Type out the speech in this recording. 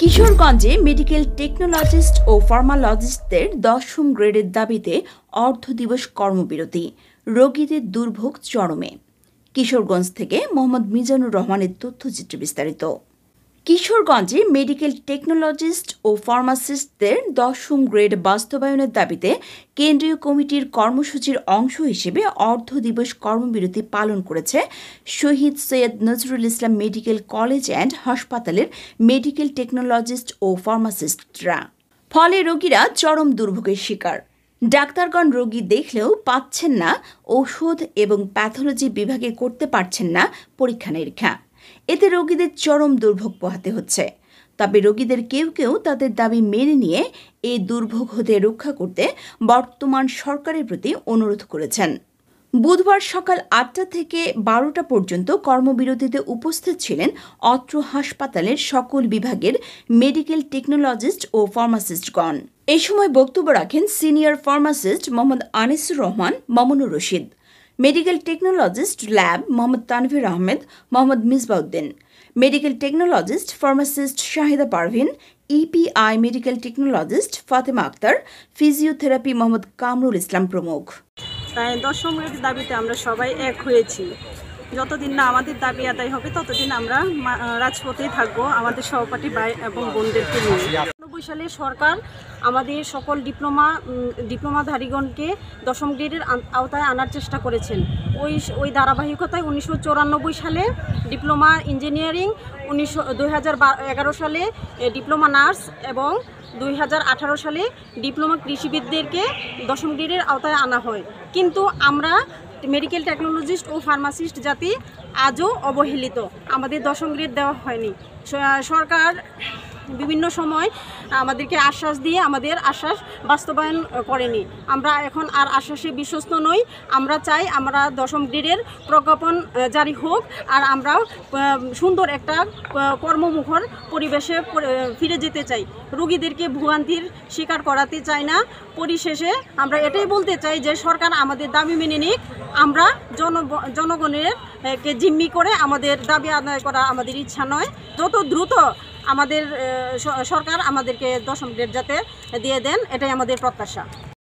কিশোরগঞ্জে medical technologist ও ফার্মালজিস্টদের 10ম গ্রেডের দাবিতে অর্ধ দিবস কর্মবিরতি, রোগীদের দুর্ভোগ চরমে। কিশোরগঞ্জ থেকে মোহাম্মদ মিজানুর রহমানের তথ্যচিত্রে বিস্তারিত। কিশোরগঞ্জে মেডিকেল টেকনোলজিস্ট ও ফার্মাসিস্টদের 10ম গ্রেড বাস্তবায়নের দাবিতে কেন্দ্রীয় কমিটির কর্মসূচির অংশ হিসেবে অর্ধ দিবস কর্মবিরতি পালন করেছে শহীদ Syed Nazrul Islam medical college and হাসপাতালের মেডিকেল টেকনোলজিস্ট ও ফার্মাসিস্টরা। ফলে রোগীরা চরম দুর্ভোগের শিকার। ডাক্তারগণ রোগী দেখলেও পাচ্ছেন না ওষুধ এবং প্যাথোলজি বিভাগে করতে পারছেন না পরীক্ষা নিরীক্ষা। এতে রোগীদের চরম দুর্ভোগ পোহাতে হচ্ছে। তবে রোগীদের কেউ কেউ তাদের দাবি মেনে নিয়ে এই দুর্ভোগ হতে রক্ষা করতে বর্তমান সরকারের প্রতি অনুরোধ করেছেন। বুধবার সকাল 8টা থেকে 12টা পর্যন্ত কর্মবিরতিতে উপস্থিত ছিলেন অত্র হাসপাতালের সকল বিভাগের মেডিকেল টেকনোলজিস্ট ও ফার্মাসিস্টগণ। এই সময় বক্তব্য রাখেন senior pharmacist Mohammad Anisur Rahman Mamunur Rashid, medical technologist lab Mohammad Tanvir Ahmed, Mohammad Misbauddin, medical technologist pharmacist Shahida Parvin, EPI medical technologist Fatema Akter, physiotherapy Mohammad Kamrul Islam প্রমুখ। তাই 10ম গ্রেডের দাবিতে আমরা সবাই এক হয়েছি। যতদিন না আমাদের দাবি আদায় হবে ততদিন আমরা রাজপথেই থাকবো আমাদের সহপাঠী ভাই এবং বোনদেরকে নিয়ে। 1990 সালে সরকার আমাদের সকল ডিপ্লোমাধারীগণকে 10ম গ্রেডের আওতায় আনার চেষ্টা করেছেন। ওই ধারাবাহিকতায় 1994 সালে ডিপ্লোমা ইঞ্জিনিয়ারিং, 2011 সালে ডিপ্লোমা নার্স এবং 2018 সালে ডিপ্লোমা কৃষিবিদদেরকে 10ম গ্রেডের আওতায় আনা হয়। কিন্তু আমরা মেডিকেল টেকনোলজিস্ট ও ফার্মাসিস্ট জাতি আজও অবহেলিত, আমাদের 10ম গ্রেড দেওয়া হয়নি। সরকার বিভিন্ন সময় আমাদেরকে আশ্বাস দিয়ে আমাদের আশ্বাস বাস্তবায়ন করেনি। আমরা এখন আর আশ্বাসে বিশ্বস্ত নই। আমরা চাই আমরা 10ম গ্রেডের প্রজ্ঞাপন জারি হোক, আর আমরা সুন্দর একটা কর্মমুখর পরিবেশে ফিরে যেতে চাই। রোগীদেরকে ভোগান্তির শিকার করাতে চাই না। পরিশেষে আমরা এটাই বলতে চাই যে সরকার আমাদের দাবি মেনে নিক। আমরা জনগণের কে জিম্মি করে আমাদের দাবি আদায় করা আমাদের ইচ্ছা নয়। যত দ্রুত আমাদের সরকার আমাদেরকে 10ম গ্রেড যাতে দিয়ে দেন, এটাই আমাদের প্রত্যাশা।